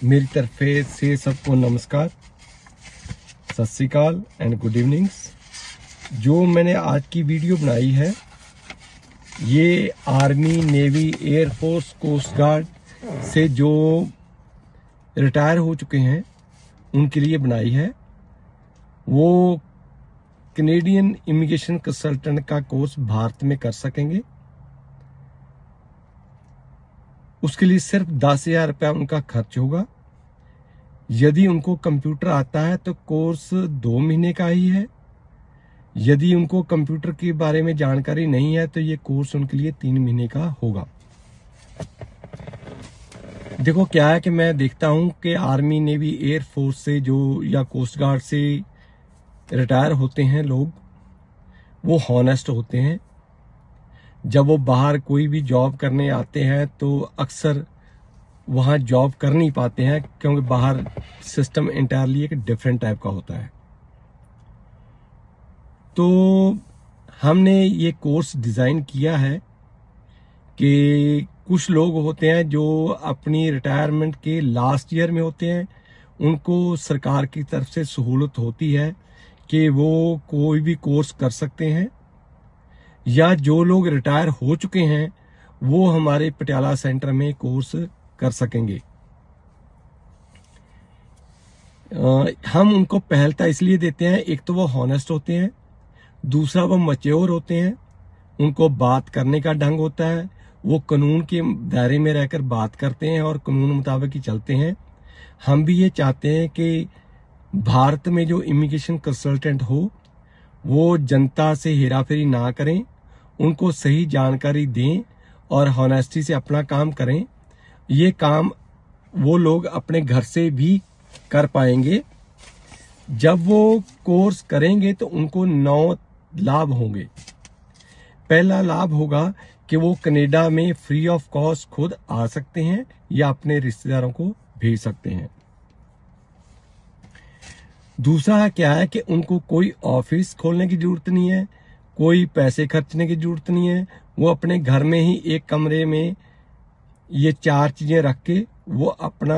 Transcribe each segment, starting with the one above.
मेरी तरफ से सबको नमस्कार, सत श्री अकाल एंड गुड इवनिंग्स। जो मैंने आज की वीडियो बनाई है ये army, navy, air force, coast guard से जो रिटायर हो चुके हैं उनके लिए बनाई है। वो कैनेडियन इमिग्रेशन कंसल्टेंट का कोर्स भारत में कर सकेंगे। उसके लिए सिर्फ 10,000 रुपया उनका खर्च होगा। यदि उनको कंप्यूटर आता है तो कोर्स 2 महीने का ही है। यदि उनको कंप्यूटर के बारे में जानकारी नहीं है तो ये कोर्स उनके लिए 3 महीने का होगा। देखो क्या है कि मैं देखता हूं कि आर्मी, नेवी, एयरफोर्स से जो या कोस्ट गार्ड से रिटायर होते हैं लोग, वो हॉनेस्ट होते हैं। जब वो बाहर कोई भी जॉब करने आते हैं तो अक्सर वहां जॉब कर नहीं पाते हैं, क्योंकि बाहर सिस्टम इंटायरली एक डिफरेंट टाइप का होता है। तो हमने ये कोर्स डिजाइन किया है कि कुछ लोग होते हैं जो अपनी रिटायरमेंट के लास्ट ईयर में होते हैं, उनको सरकार की तरफ से सहूलत होती है कि वो कोई भी कोर्स कर सकते हैं, या जो लोग रिटायर हो चुके हैं वो हमारे पटियाला सेंटर में कोर्स कर सकेंगे। हम उनको पहलता इसलिए देते हैं, एक तो वो हॉनेस्ट होते हैं, दूसरा वो मैच्योर होते हैं, उनको बात करने का ढंग होता है, वो कानून के दायरे में रहकर बात करते हैं और कानून मुताबिक ही चलते हैं। हम भी ये चाहते हैं कि भारत में जो इमिग्रेशन कंसल्टेंट हो वो जनता से हेराफेरी ना करें, उनको सही जानकारी दें और हॉनेस्टी से अपना काम करें। ये काम वो लोग अपने घर से भी कर पाएंगे। जब वो कोर्स करेंगे तो उनको 9 लाभ होंगे। पहला लाभ होगा कि वो कनाडा में फ्री ऑफ कॉस्ट खुद आ सकते हैं या अपने रिश्तेदारों को भेज सकते हैं। दूसरा क्या है कि उनको कोई ऑफिस खोलने की जरूरत नहीं है, कोई पैसे खर्चने की जरूरत नहीं है। वो अपने घर में ही एक कमरे में ये 4 चीजें रख के वो अपना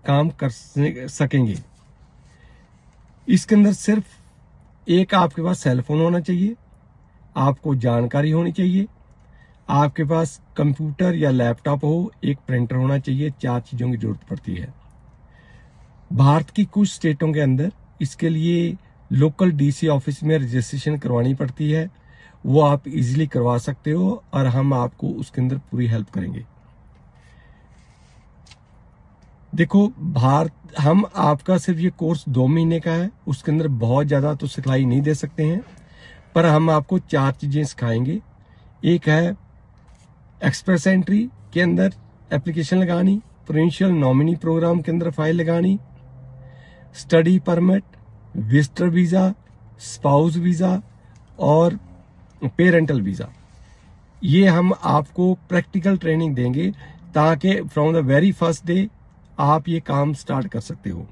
काम कर सकेंगे। इसके अंदर सिर्फ एक आपके पास सेल फोन होना चाहिए, आपको जानकारी होनी चाहिए, आपके पास कंप्यूटर या लैपटॉप हो, एक प्रिंटर होना चाहिए। 4 चीजों की जरूरत पड़ती है। भारत की कुछ स्टेटों के अंदर इसके लिए लोकल डीसी ऑफिस में रजिस्ट्रेशन करवानी पड़ती है। वो आप इजीली करवा सकते हो और हम आपको उसके अंदर पूरी हेल्प करेंगे। देखो हम आपका सिर्फ ये कोर्स 2 महीने का है, उसके अंदर बहुत ज्यादा तो सिखलाई नहीं दे सकते हैं, पर हम आपको 4 चीजें सिखाएंगे। एक है एक्सप्रेस एंट्री के अंदर एप्लीकेशन लगानी, प्रोविंशियल नॉमिनी प्रोग्राम के अंदर फाइल लगानी, study permit, visitor visa, spouse visa और पेरेंटल वीजा। ये हम आपको प्रैक्टिकल ट्रेनिंग देंगे ताकि from the very first day आप ये काम स्टार्ट कर सकते हो।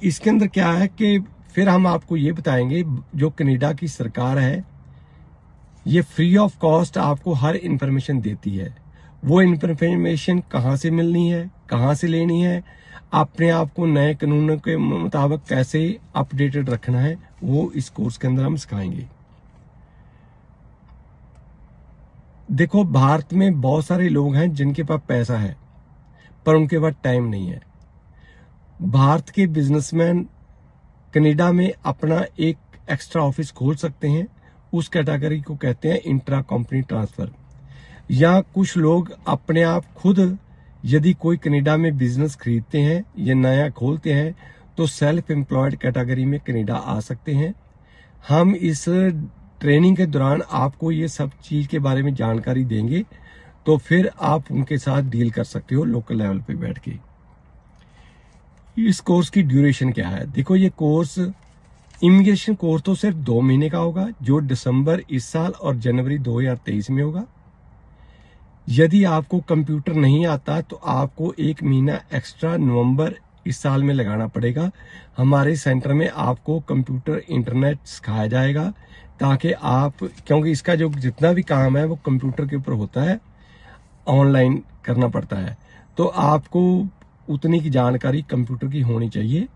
इसके अंदर क्या है कि फिर हम आपको ये बताएंगे, जो कनाडा की सरकार है ये फ्री ऑफ कॉस्ट आपको हर इंफॉर्मेशन देती है। वो इंफॉर्मेशन कहाँ से मिलनी है, कहाँ से लेनी है, अपने आप को नए कानूनों के मुताबिक कैसे अपडेटेड रखना है, वो इस कोर्स के अंदर हम सिखाएंगे। देखो भारत में बहुत सारे लोग हैं जिनके पास पैसा है पर उनके पास टाइम नहीं है। भारत के बिजनेसमैन कनाडा में अपना एक एक्स्ट्रा ऑफिस खोल सकते हैं। उस कैटेगरी को कहते हैं इंट्रा कंपनी ट्रांसफर। या कुछ लोग अपने आप खुद यदि कोई कनाडा में बिजनेस खरीदते हैं या नया खोलते हैं तो सेल्फ एम्प्लॉयड कैटेगरी में कनाडा आ सकते हैं। हम इस ट्रेनिंग के दौरान आपको ये सब चीज के बारे में जानकारी देंगे, तो फिर आप उनके साथ डील कर सकते हो लोकल लेवल पे बैठ के। इस कोर्स की ड्यूरेशन क्या है? देखो ये कोर्स इमिग्रेशन कोर्स तो सिर्फ 2 महीने का होगा, जो दिसंबर इस साल और जनवरी 2023 में होगा। यदि आपको कंप्यूटर नहीं आता तो आपको 1 महीना एक्स्ट्रा नवंबर इस साल में लगाना पड़ेगा। हमारे सेंटर में आपको कंप्यूटर, इंटरनेट सिखाया जाएगा ताकि आप, क्योंकि इसका जो जितना भी काम है वो कंप्यूटर के ऊपर होता है, ऑनलाइन करना पड़ता है, तो आपको उतनी की जानकारी कंप्यूटर की होनी चाहिए।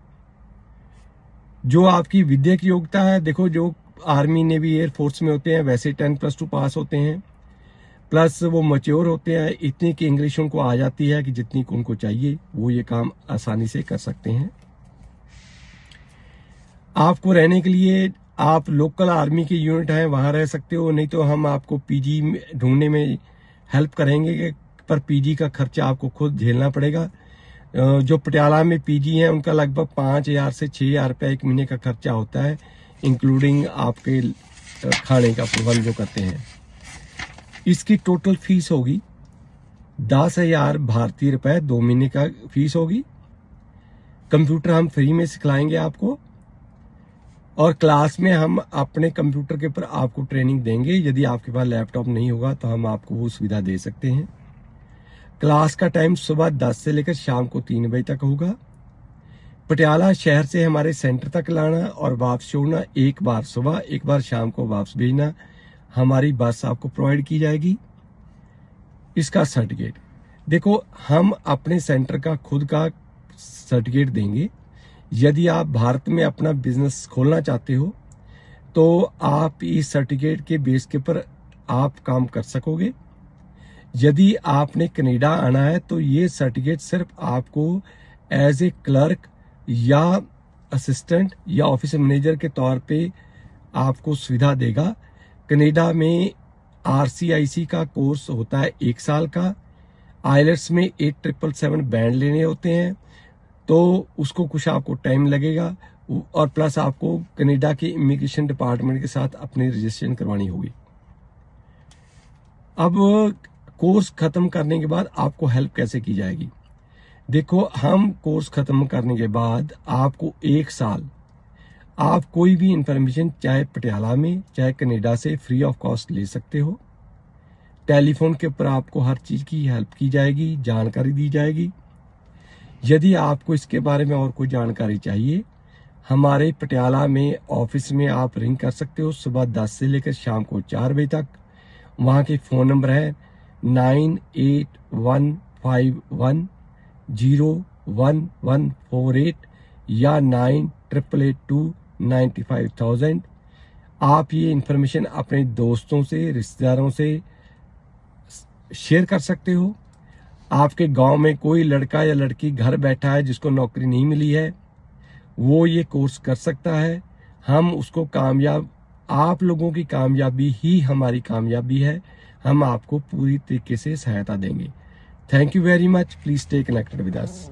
जो आपकी विद्या की योग्यता है, देखो जो आर्मी नेवी एयरफोर्स में होते हैं वैसे 10+2 पास होते हैं, प्लस वो मैच्योर होते हैं, इतनी की इंग्लिश उनको आ जाती है कि जितनी को उनको चाहिए वो ये काम आसानी से कर सकते हैं। आपको रहने के लिए आप लोकल आर्मी के यूनिट हैं वहां रह सकते हो, नहीं तो हम आपको पीजी ढूंढने में हेल्प करेंगे, पर पीजी का खर्चा आपको खुद झेलना पड़ेगा। जो पटियाला में पीजी हैं उनका लगभग 5,000 से 6,000 रुपया एक महीने का खर्चा होता है, इंक्लूडिंग आपके खाने का प्रबंध जो करते हैं। इसकी टोटल फीस होगी 10,000 भारतीय रुपए 2 महीने का फीस होगी। कंप्यूटर हम फ्री में सिखलाएंगे आपको, और क्लास में हम अपने कंप्यूटर के ऊपर आपको ट्रेनिंग देंगे। यदि आपके पास लैपटॉप नहीं होगा तो हम आपको वो सुविधा दे सकते हैं। क्लास का टाइम सुबह 10 से लेकर शाम को 3 बजे तक होगा। पटियाला शहर से हमारे सेंटर तक लाना और वापस छोड़ना, एक बार सुबह एक बार शाम को वापस भेजना, हमारी बस आपको प्रोवाइड की जाएगी। इसका सर्टिफिकेट देखो, हम अपने सेंटर का खुद का सर्टिफिकेट देंगे। यदि आप भारत में अपना बिजनेस खोलना चाहते हो तो आप इस सर्टिफिकेट के बेस के ऊपर आप काम कर सकोगे। यदि आपने कनाडा आना है तो ये सर्टिफिकेट सिर्फ आपको एज ए क्लर्क या असिस्टेंट या ऑफिस मैनेजर के तौर पे आपको सुविधा देगा। कनाडा में RCIC का कोर्स होता है 1 साल का। आइलेट्स में 8,777 बैंड लेने होते हैं, तो उसको कुछ आपको टाइम लगेगा, और प्लस आपको कनाडा के इमिग्रेशन डिपार्टमेंट के साथ अपनी रजिस्ट्रेशन करवानी होगी। अब कोर्स खत्म करने के बाद आपको हेल्प कैसे की जाएगी? देखो, हम कोर्स खत्म करने के बाद आपको 1 साल आप कोई भी इंफॉर्मेशन चाहे पटियाला में चाहे कनाडा से फ्री ऑफ कॉस्ट ले सकते हो। टेलीफोन के ऊपर आपको हर चीज की हेल्प की जाएगी, जानकारी दी जाएगी। यदि आपको इसके बारे में और कोई जानकारी चाहिए, हमारे पटियाला में ऑफिस में आप रिंग कर सकते हो सुबह 10 से लेकर शाम को 4 बजे तक। वहाँ के फ़ोन नंबर है 9815101148 या 9888295000। आप ये इंफॉर्मेशन अपने दोस्तों से, रिश्तेदारों से शेयर कर सकते हो। आपके गांव में कोई लड़का या लड़की घर बैठा है जिसको नौकरी नहीं मिली है, वो ये कोर्स कर सकता है। हम उसको कामयाब, आप लोगों की कामयाबी ही हमारी कामयाबी है। हम आपको पूरी तरीके से सहायता देंगे। Thank you very much. Please stay connected with us.